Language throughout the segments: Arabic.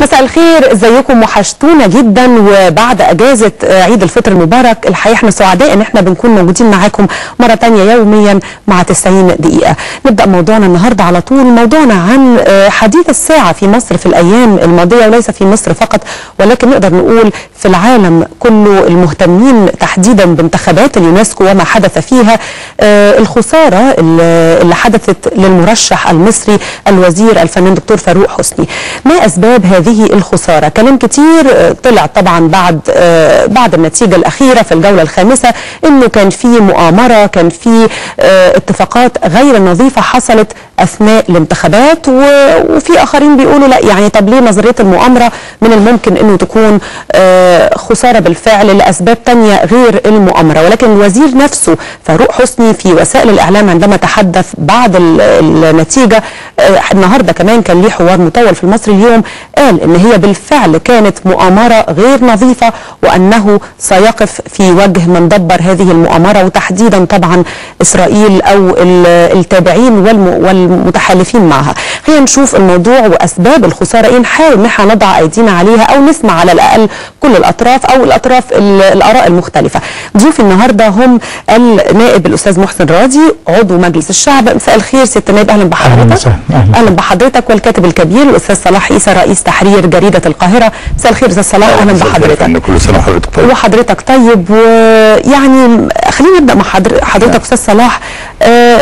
مساء الخير، ازيكم؟ وحشتونا جدا. وبعد اجازه عيد الفطر المبارك الحقيقه احنا سعداء ان احنا بنكون موجودين معاكم مره ثانيه يوميا مع 90 دقيقه. نبدا موضوعنا النهارده على طول. موضوعنا عن حديث الساعه في مصر في الايام الماضيه، وليس في مصر فقط ولكن نقدر نقول في العالم كله، المهتمين تحديدا بانتخابات اليونسكو وما حدث فيها. الخساره اللي حدثت للمرشح المصري الوزير الفنان دكتور فاروق حسني. ما اسباب هذه الخساره؟ كلام كتير طلع طبعا بعد النتيجه الاخيره في الجوله الخامسه، انه كان في مؤامره، كان في اتفاقات غير نظيفه حصلت اثناء الانتخابات، وفي اخرين بيقولوا لا، يعني طب ليه نظريه المؤامره من الممكن انه تكون خساره بالفعل لاسباب تانية غير المؤامره. ولكن الوزير نفسه فاروق حسني في وسائل الاعلام عندما تحدث بعد النتيجه النهارده كمان كان ليه حوار مطول في المصري اليوم، قال ان هي بالفعل كانت مؤامره غير نظيفه، وانه سيقف في وجه من دبر هذه المؤامره، وتحديدا طبعا اسرائيل او التابعين والمتحالفين معها. خلينا نشوف الموضوع واسباب الخساره ايه، نحاول ان احنا نضع ايدينا عليها او نسمع على الاقل كل الاطراف او الاراء المختلفه. ضيوفي النهارده هم النائب الاستاذ محسن راضي عضو مجلس الشعب. مساء الخير سياده النائب، اهلا بحضرتك. اهلا بحضرتك. والكاتب الكبير الاستاذ صلاح عيسى رئيس تحرير جريده القاهره. مساء الخير استاذ صلاح، اهلا بحضرتك. كل سنه وحضرتك طيب. وحضرتك طيب. ويعني خلينا نبدا مع حضرتك استاذ صلاح.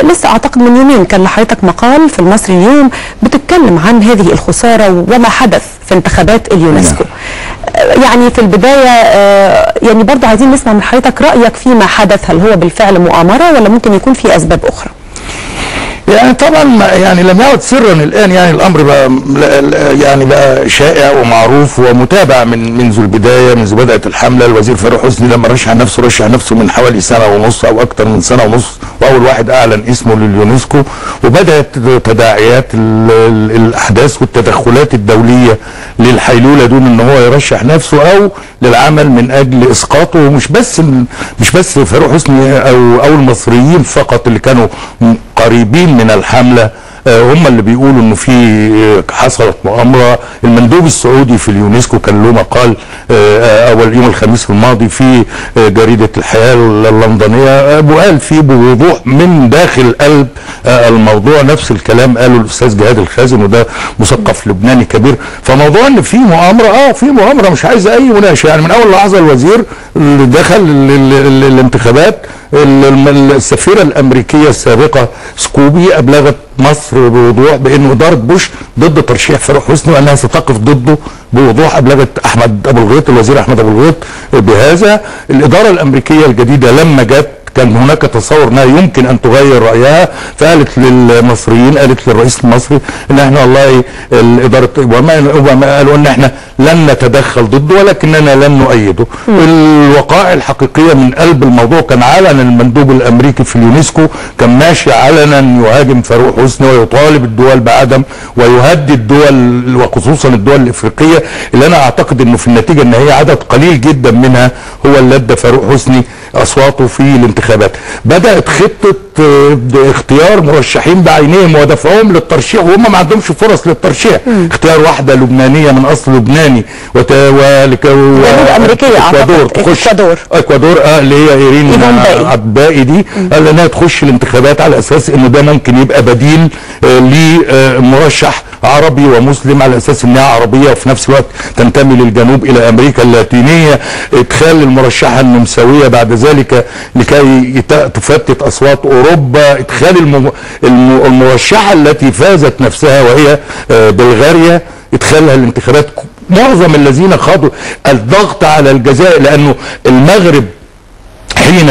لسه اعتقد من يومين كان لحضرتك مقال في المصري اليوم بتتكلم عن هذه الخساره وما حدث في انتخابات اليونسكو. يعني في البدايه يعني برضه عايزين نسمع من حضرتك رايك فيما حدث، هل هو بالفعل مؤامره ولا ممكن يكون في اسباب اخرى؟ يعني طبعا يعني لم يعد سرا الان، يعني الامر بقى شائع ومعروف ومتابع منذ البدايه، منذ بدات الحمله. الوزير فاروق حسني لما رشح نفسه من حوالي سنه ونص او اكثر من سنه ونص، واول واحد اعلن اسمه لليونسكو، وبدات تداعيات الاحداث والتدخلات الدوليه للحيلوله دون ان هو يرشح نفسه او للعمل من اجل اسقاطه. مش بس فاروق حسني او المصريين فقط اللي كانوا قريبين من الحمله هم اللي بيقولوا انه في حصلت مؤامره. المندوب السعودي في اليونسكو كان له مقال اول يوم الخميس الماضي في جريده الحياه اللندنيه، وقال فيه بوضوح من داخل قلب الموضوع نفس الكلام قاله الاستاذ جهاد الخازن، وده مثقف لبناني كبير. فموضوع ان في مؤامره، في مؤامره مش عايزه اي مناقشه. يعني من اول لحظه الوزير اللي دخل الانتخابات، السفيره الامريكيه السابقه سكوبي ابلغت مصر بوضوح بانه اداره بوش ضد ترشيح فاروق حسني وانها ستقف ضده بوضوح. ابلغت احمد ابو الغيط، الوزير احمد ابو الغيط بهذا. الاداره الامريكيه الجديده لما جت كان هناك تصور انها يمكن ان تغير رايها، فقالت للمصريين، قالت للرئيس المصري ان احنا والله الاداره وما قالوا ان احنا لن نتدخل ضده ولكننا لن نؤيده. الوقائع الحقيقيه من قلب الموضوع كان علن المندوب الامريكي في اليونسكو كان ماشي علنا يهاجم فاروق حسني ويطالب الدول بعدم، ويهدد الدول وخصوصا الدول الافريقيه اللي انا اعتقد انه في النتيجه ان هي عدد قليل جدا منها هو اللي ادى فاروق حسني اصواته في الانتخابات. بدات خطه اختيار مرشحين بعينهم ودفعهم للترشيح وهم ما عندهمش فرص للترشيح. اختيار واحده لبنانيه من اصل لبناني جنوب امريكيه اكوادور اللي هي ايرين عباقي دي، قال انها تخش الانتخابات على اساس انه ده ممكن يبقى بديل لمرشح عربي ومسلم، على اساس انها عربيه وفي نفس الوقت تنتمي للجنوب الى امريكا اللاتينيه. ادخال المرشحه النمساويه بعد ذلك لكي تفتت اصوات اوروبا. ادخال المرشحه التي فازت نفسها وهي بلغاريا، ادخالها الانتخابات. معظم الذين خاضوا الضغط على الجزائر، لانه المغرب حين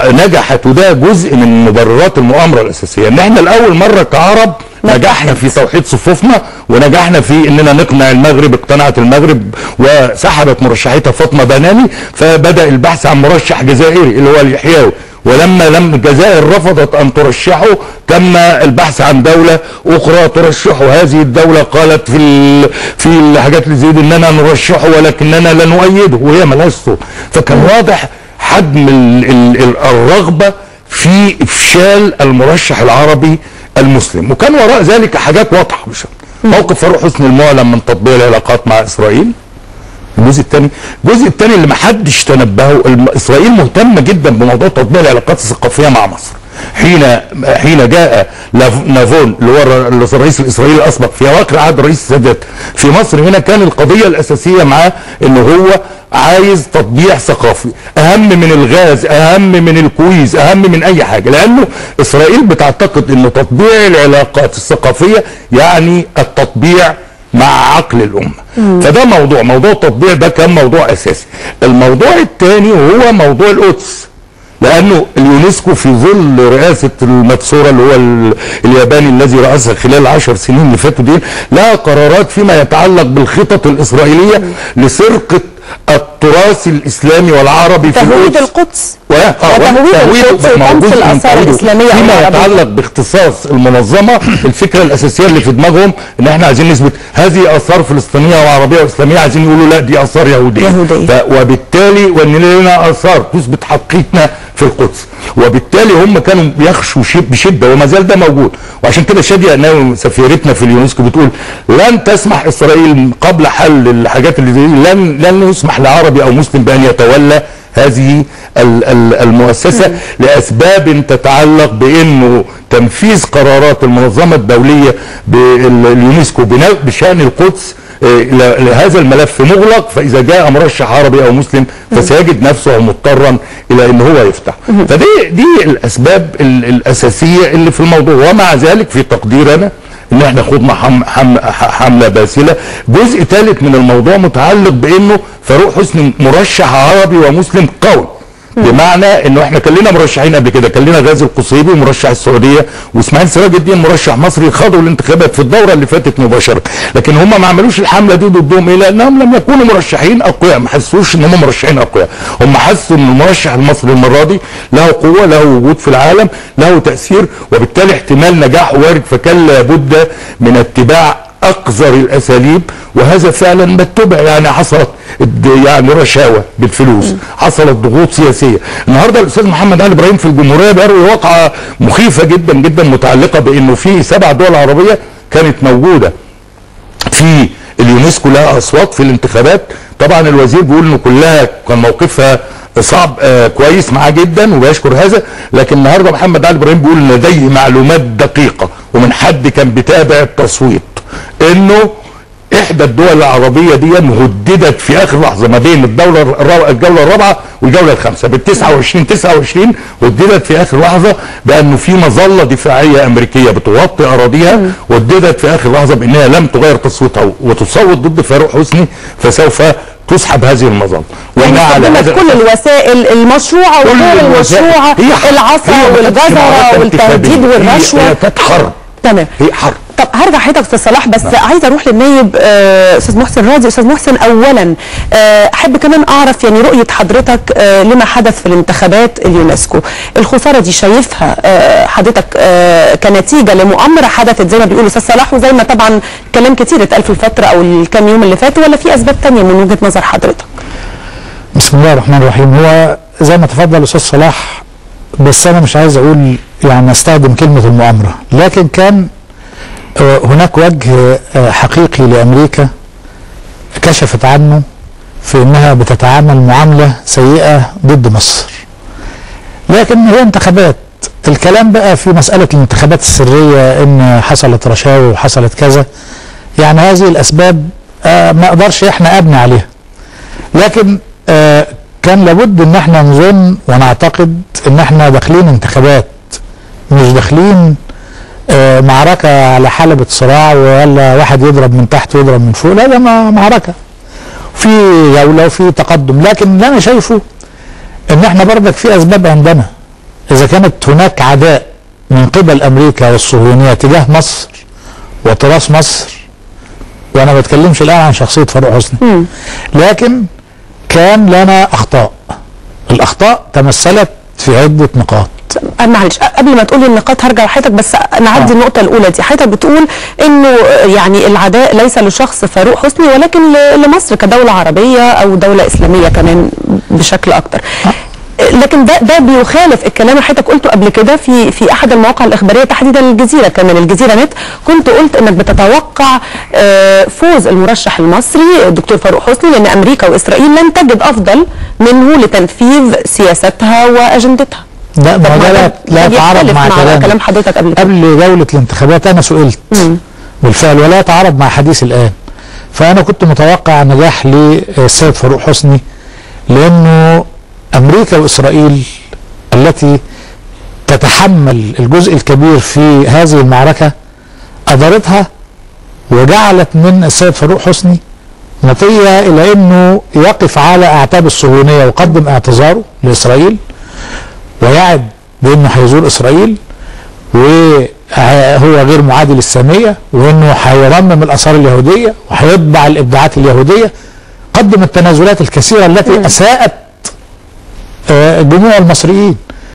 نجحت، وده جزء من مبررات المؤامره الاساسيه، ان احنا لاول مره كعرب نجحنا في توحيد صفوفنا، ونجحنا في اننا نقنع المغرب. اقتنعت المغرب وسحبت مرشحتها فاطمه بناني، فبدا البحث عن مرشح جزائري اللي هو اليحيوي. ولما الجزائر رفضت ان ترشحه تم البحث عن دوله اخرى ترشحه. هذه الدوله قالت في الحاجات اللي زي دي اننا نرشحه ولكننا لا نؤيده، وهي ملهاش صوت. فكان واضح حجم الرغبه في افشال المرشح العربي المسلم، وكان وراء ذلك حاجات واضحه. موقف فاروق حسني المعلن من تطبيق العلاقات مع اسرائيل. الجزء الثاني اللي ما حدش تنبهه، اسرائيل مهتمه جدا بموضوع تطبيق العلاقات الثقافيه مع مصر. حين جاء نافون اللي هو الرئيس الاسرائيلي الاسبق في اواخر عهد الرئيس السادات في مصر، هنا كان القضيه الاساسيه معاه انه هو عايز تطبيع ثقافي اهم من الغاز، اهم من الكويز، اهم من اي حاجه، لانه اسرائيل بتعتقد ان تطبيع العلاقات الثقافيه يعني التطبيع مع عقل الامه. فده موضوع التطبيع ده كان موضوع اساسي. الموضوع الثاني هو موضوع القدس، لانه اليونسكو في ظل رئاسه المبسوره اللي هو الياباني الذي رأسها خلال 10 سنين اللي فاتوا دي، لها قرارات فيما يتعلق بالخطط الاسرائيليه لسرقه التراث الاسلامي والعربي في تهويد القدس وتهويد وتمثيل الاثار الاسلاميه فيما يتعلق باختصاص المنظمه. الفكره الاساسيه اللي في دماغهم ان احنا عايزين نثبت هذه اثار فلسطينيه وعربيه واسلاميه، عايزين يقولوا لا دي اثار يهوديه. وبالتالي وان لنا اثار تثبت حقيقتنا في القدس، وبالتالي هم كانوا بيخشوا بشده وما زال ده موجود. وعشان كده شاديه قناوي سفيرتنا في اليونسكو بتقول لن تسمح اسرائيل قبل حل الحاجات اللي زي دي، لن يسمح لعربي او مسلم بان يتولى هذه المؤسسه لاسباب تتعلق بانه تنفيذ قرارات المنظمه الدوليه باليونسكو بشان القدس لهذا الملف مغلق، فاذا جاء مرشح عربي او مسلم فسيجد نفسه مضطرا الى ان هو يفتح. فدي الاسباب الاساسيه اللي في الموضوع. ومع ذلك في تقديرنا ان احنا خضنا حمله باسله. جزء ثالث من الموضوع متعلق بانه فاروق حسني مرشح عربي ومسلم قوي، بمعنى انه احنا كان لنا مرشحين قبل كده، كان لنا غازي القصيبي مرشح السعوديه واسماعيل سراج الدين مرشح مصري، خاضوا الانتخابات في الدوره اللي فاتت مباشره، لكن هم ما عملوش الحمله دي ضدهم ايه؟ لانهم لم يكونوا مرشحين اقوياء، ما حسوش ان هم مرشحين اقوياء، هم حسوا ان المرشح المصري المره دي له قوه، له وجود في العالم، له تاثير، وبالتالي احتمال نجاحه وارد، فكان لابد من اتباع اقذر الاساليب، وهذا فعلا ما اتبع. يعني حصلت يعني رشاوى بالفلوس، حصلت ضغوط سياسيه. النهارده الاستاذ محمد علي ابراهيم في الجمهوريه بيروي واقعه مخيفه جدا جدا متعلقه بانه في 7 دول عربيه كانت موجوده في اليونسكو لها اصوات في الانتخابات. طبعا الوزير بيقول انه كلها كان موقفها صعب، كويس معاه جدا وبيشكر هذا، لكن النهارده محمد علي ابراهيم بيقول لديه معلومات دقيقه ومن حد كان بيتابع التصويت انه احدى الدول العربيه دي هددت في اخر لحظه ما بين الجوله الرابعه والجوله الخامسه بال29 هددت في اخر لحظه بانه في مظله دفاعيه امريكيه بتغطي اراضيها، وهددت في اخر لحظه بانها لم تغير تصويتها وتصوت ضد فاروق حسني فسوف تسحب هذه المظله. يعني استخدمت كل الوسائل المشروعه وغير المشروعه، العصا والجزره والتهديد والرشوه. هي كانت حرب. تمام، هي حرب. طب هرجع حضرتك استاذ صلاح، بس عايزه اروح للنايب استاذ محسن راضي. استاذ محسن، اولا احب كمان اعرف يعني رؤيه حضرتك لما حدث في الانتخابات اليونسكو. الخساره دي شايفها حضرتك كنتيجه لمؤامره حدثت زي ما بيقول استاذ صلاح، وزي ما طبعا كلام كتير اتقال في الفتره او الكام يوم اللي فاتوا، ولا في اسباب ثانيه من وجهه نظر حضرتك؟ بسم الله الرحمن الرحيم. هو زي ما تفضل الاستاذ صلاح، بس انا مش عايز اقول يعني استخدم كلمه المؤامره، لكن كان هناك وجه حقيقي لأمريكا كشفت عنه في أنها بتتعامل معاملة سيئة ضد مصر. لكن هي انتخابات. الكلام بقى في مسألة الانتخابات السرية إن حصلت رشاوى وحصلت كذا، يعني هذه الأسباب ما أقدرش إحنا أبني عليها، لكن كان لابد إن إحنا نظن ونعتقد إن إحنا داخلين انتخابات، مش داخلين معركة على حلبة صراع ولا واحد يضرب من تحت ويضرب من فوق، لا ده معركة في جولة وفي تقدم. لكن اللي أنا شايفه إن إحنا برضك في أسباب عندنا. إذا كانت هناك عداء من قبل أمريكا والصهيونية تجاه مصر وتراث مصر، وأنا ما بتكلمش الآن عن شخصية فاروق حسني، لكن كان لنا أخطاء. الأخطاء تمثلت في عدة نقاط. معلش قبل ما تقولي النقاط هرجع لحضرتك، بس نعدي النقطه الاولى دي. حضرتك بتقول انه يعني العداء ليس لشخص فاروق حسني ولكن لمصر كدوله عربيه او دوله اسلاميه كمان بشكل اكتر. لكن ده بيخالف الكلام اللي حضرتك قلته قبل كده في احد المواقع الاخباريه تحديدا الجزيره، كمان الجزيره نت، كنت قلت انك بتتوقع فوز المرشح المصري الدكتور فاروق حسني، لان امريكا واسرائيل لن تجد افضل منه لتنفيذ سياستها واجندتها. لا ما ده لا يتعارض مع كلام حضرتك قبل جوله الانتخابات انا سئلت بالفعل، ولا يتعارض مع حديث الان. فانا كنت متوقع نجاح للسيد فاروق حسني، لانه امريكا واسرائيل التي تتحمل الجزء الكبير في هذه المعركه ادارتها، وجعلت من السيد فاروق حسني نتيجه الى انه يقف على اعتاب الصهيونيه ويقدم اعتذاره لاسرائيل ويعد بانه هيزور اسرائيل وهو غير معادي للساميه، وانه هيرمم الاثار اليهوديه وهيطبع الابداعات اليهوديه. قدم التنازلات الكثيره التي اساءت جموع المصريين.